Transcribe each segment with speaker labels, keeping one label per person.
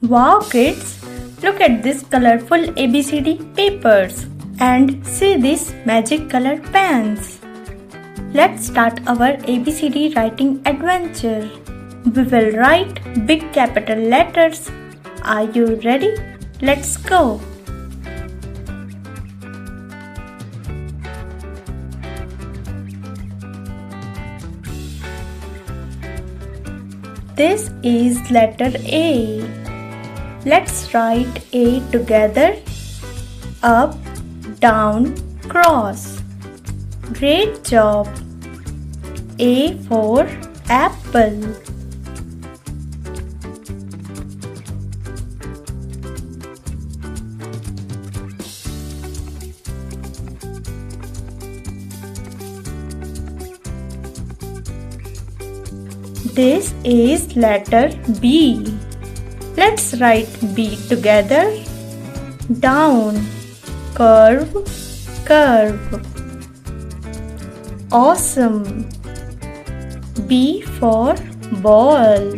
Speaker 1: Wow kids, look at this colorful ABCD papers and see these magic color pens. Let's start our ABCD writing adventure. We will write big capital letters. Are you ready? Let's go. This is letter A. Let's write A together. Up, down, cross. Great job. A for apple. This is letter B. Let's write B together. Down, curve, curve. Awesome. B for ball.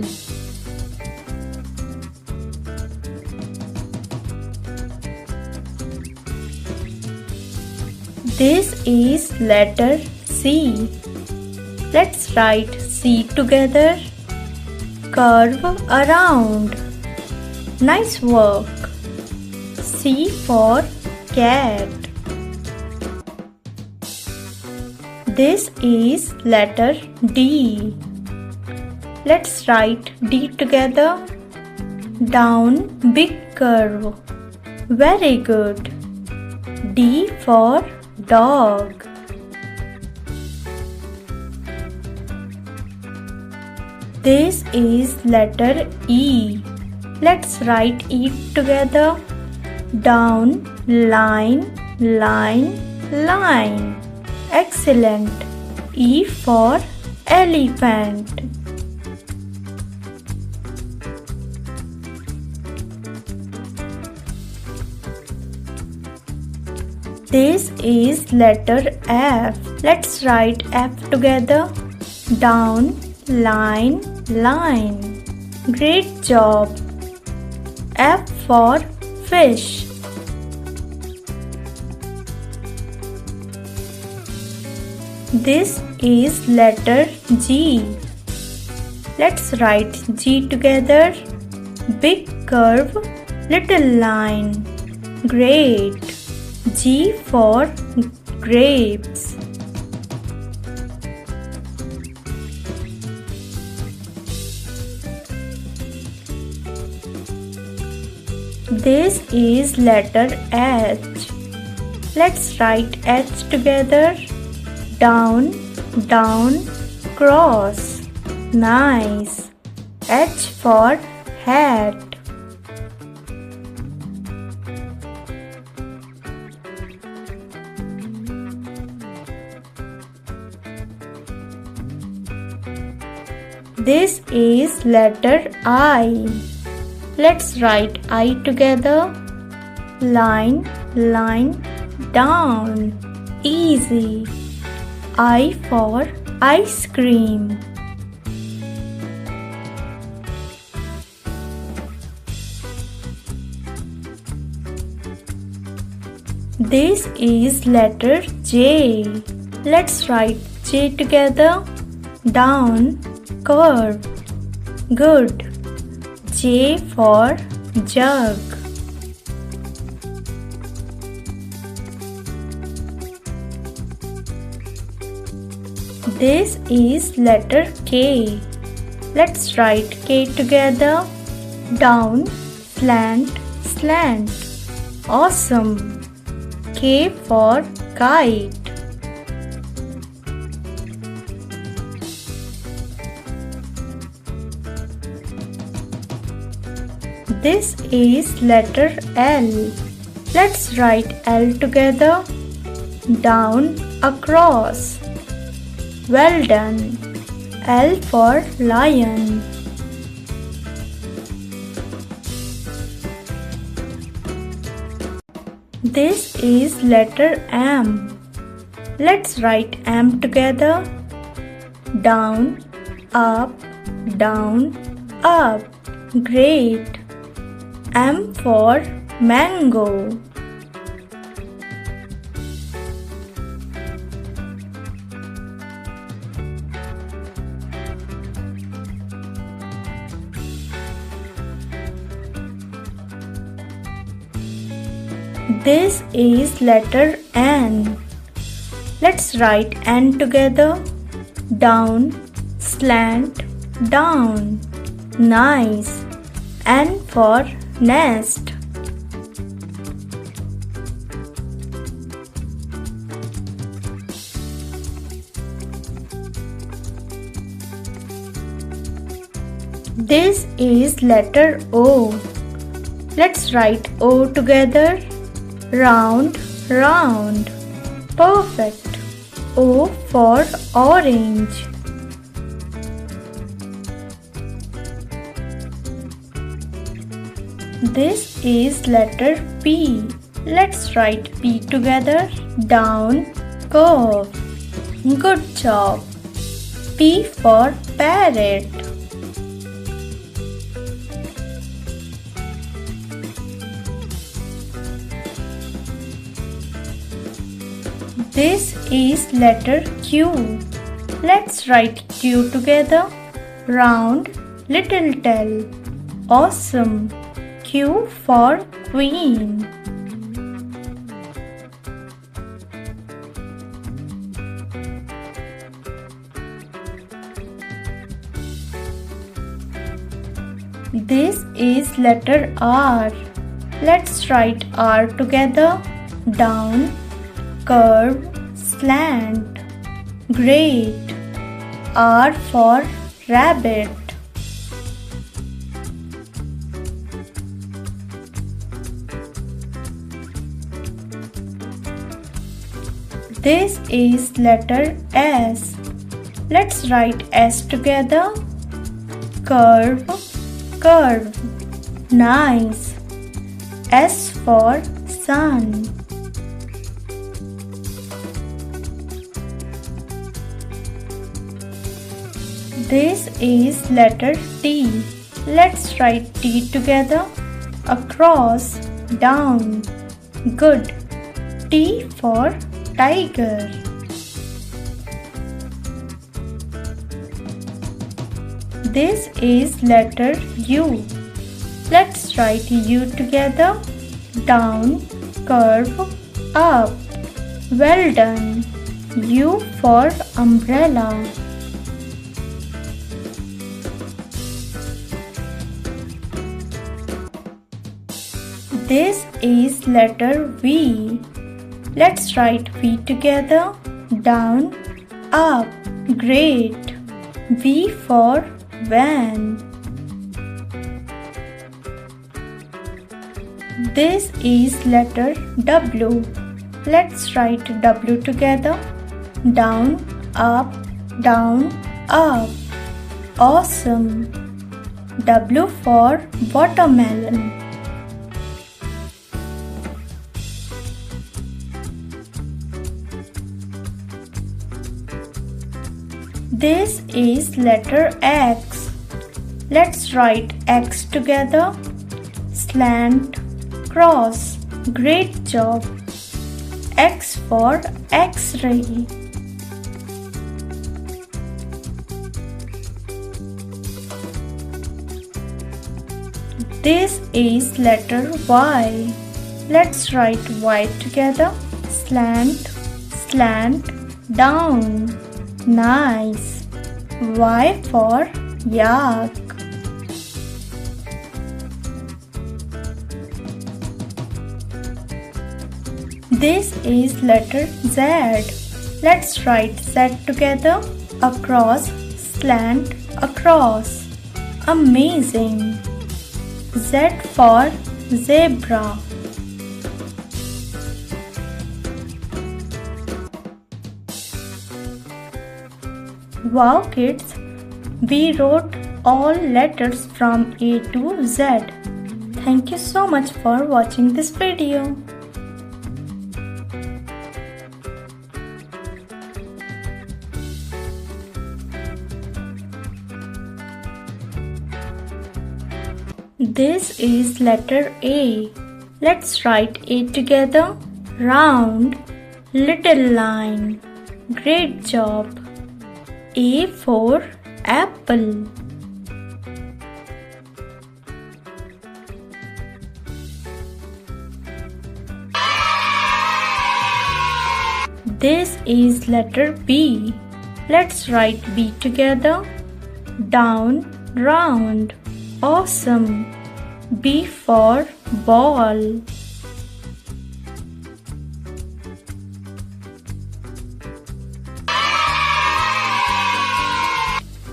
Speaker 1: This is letter C. Let's write C together. Curve around. Nice work. C for cat. This is letter D. Let's write D together. Down, big curve. Very good. D for dog. This is letter E. Let's write E together. Down, line, line, line. Excellent. E for elephant. This is letter F. Let's write F together. Down, line, line. Great job. F for fish. This is letter G. Let's write G together. Big curve, little line. Great. G for grapes. This is letter H. Let's write H together. Down, down, cross. Nice. H for hat. This is letter I. Let's write I together. Line, line, down. Easy. I for ice cream. This is letter J. Let's write J together. Down, curve. Good. J for jug. This is letter K. Let's write K together. Down, slant, slant. Awesome. K for kite. This is letter L. Let's write L together. Down, across. Well done. L for lion. This is letter M. Let's write M together. Down, up, down, up. Great. M for mango. This is letter N. Let's write N together. Down, slant, down. Nice. N for nest. This is letter O. Let's write O together. Round, round. Perfect. O for orange. This is letter P. Let's write P together. Down, curve. Good job. P for parrot. This is letter Q. Let's write Q together. Round, little tail. Awesome. Q for queen. This is letter R. Let's write R together. Down, curve, slant. Great. R for rabbit. This is letter S. Let's write S together. Curve, curve. Nice. S for sun. This is letter T. Let's write T together. Across, down. Good. T for tiger. This is letter U. Let's write U together. Down, curve, up. Well done. U for umbrella. This is letter V. Let's write V together. Down, up. Great. V for van. This is letter W. Let's write W together. Down, up, down, up. Awesome. W for watermelon. This is letter X. Let's write X together. Slant, cross. Great job. X for X-ray. This is letter Y. Let's write Y together. Slant, slant, down. Nice. Y for yak. This is letter Z. Let's write Z together. Across, slant, across. Amazing. Z for zebra. Wow kids, we wrote all letters from A to Z. Thank you so much for watching this video. This is letter A. Let's write A together. Round, little line. Great job. A for apple. This is letter B. Let's write B together. Down, round. Awesome. B for ball.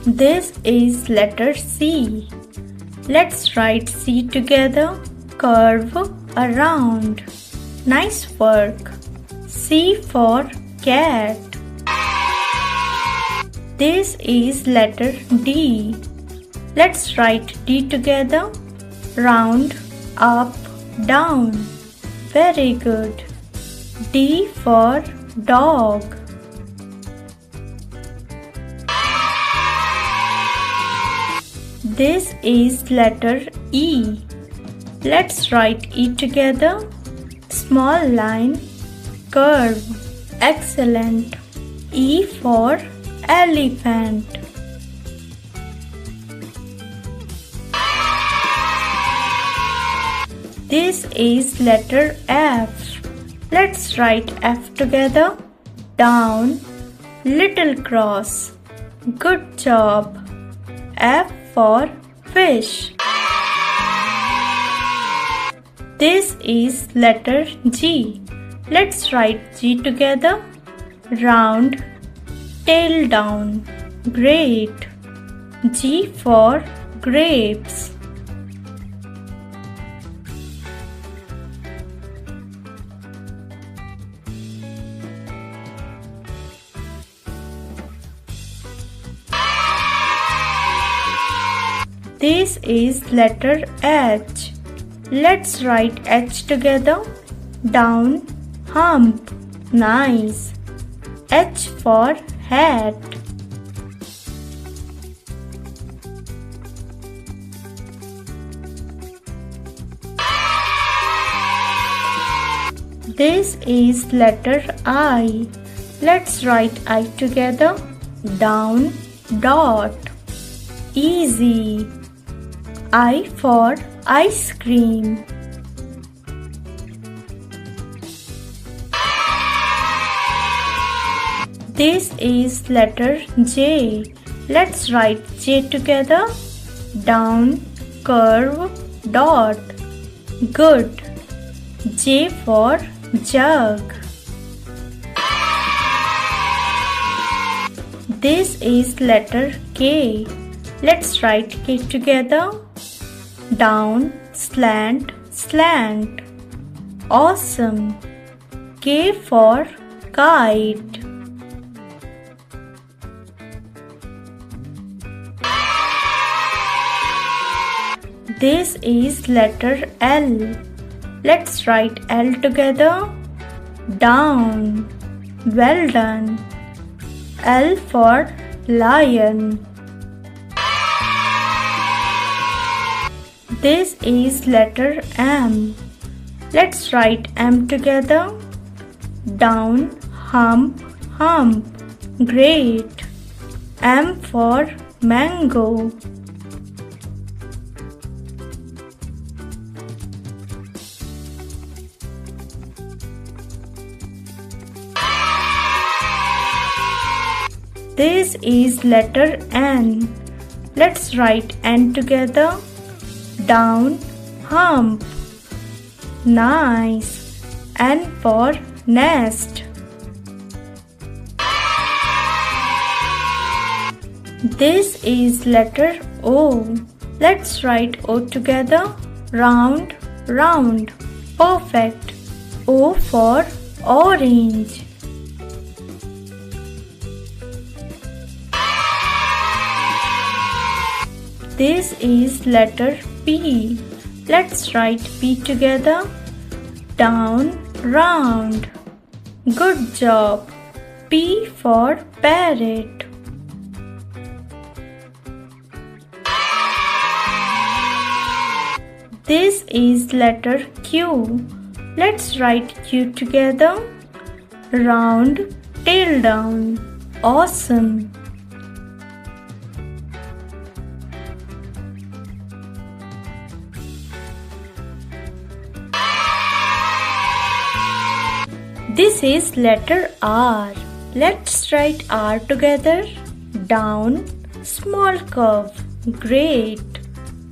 Speaker 1: This is letter C. Let's write C together. Curve around. Nice work. C for cat. This is letter D. Let's write D together. Round, up, down. Very good. D for dog. This is letter E. Let's write E together. Small line, curve. Excellent. E for elephant. This is letter F. Let's write F together. Down, little cross. Good job. F for fish. This is letter G. Let's write G together. Round, tail down. Great. G for grapes. This is letter H. Let's write H together. Down, hump. Nice. H for hat. This is letter I. Let's write I together. Down, dot. Easy. I for ice cream. This is letter J. Let's write J together. Down, curve, dot. Good. J for jug. This is letter K. Let's write K together. Down, slant, slant. Awesome. K for kite. This is letter L. Let's write L together. Down. Well done. L for lion. This is letter M. Let's write M together. Down, hump, hump. Great. M for mango. This is letter N. Let's write N together. Down, hump. Nice. N for nest. This is letter O. Let's write O together. Round, round. Perfect. O for orange. This is letter P. Let's write P together. Down, round. Good job. P for parrot. This is letter Q. Let's write Q together. Round, tail down. Awesome. This is letter R. Let's write R together. Down, small curve. Great.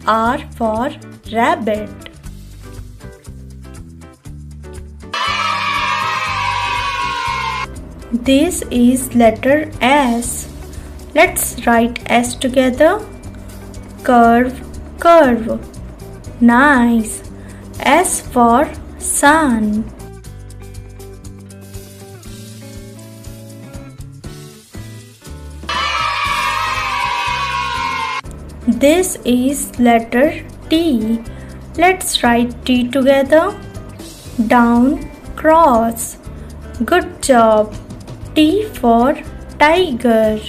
Speaker 1: R for rabbit. This is letter S. Let's write S together. Curve, curve. Nice. S for sun. This is letter T. Let's write T together. Down, cross. Good job. T for tiger.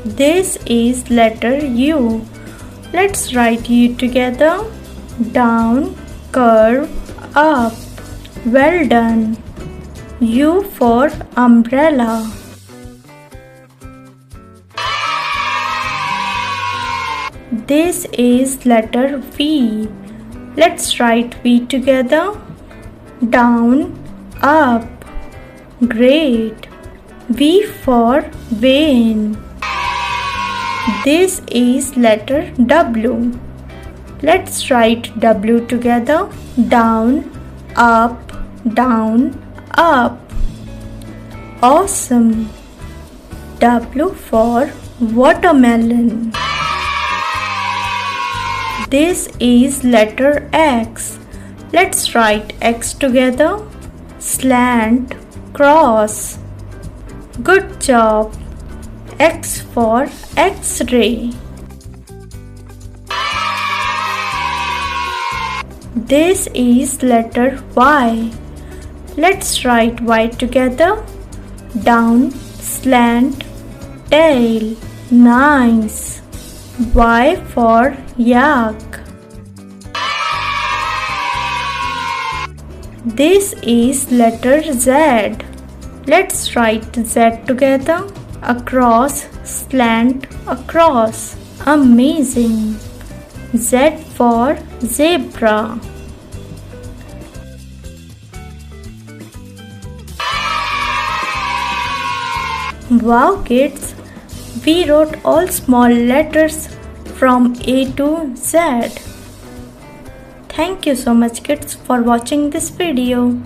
Speaker 1: This is letter U. Let's write U together. Down, curve, up. Well done. U for umbrella. This is letter V. Let's write V together. Down, up. Great. V for vane. This is letter W. Let's write W together. Down, up, down, up. Awesome. W for watermelon. This is letter X. Let's write X together. Slant, cross. Good job. X for X-ray. This is letter Y. Let's write Y together. Down, slant, tail. Nice. Y for yak. This is letter Z. Let's write Z together. Across, slant, across. Amazing. Z for zebra. Wow kids, we wrote all small letters from A to Z. Thank you so much kids for watching this video.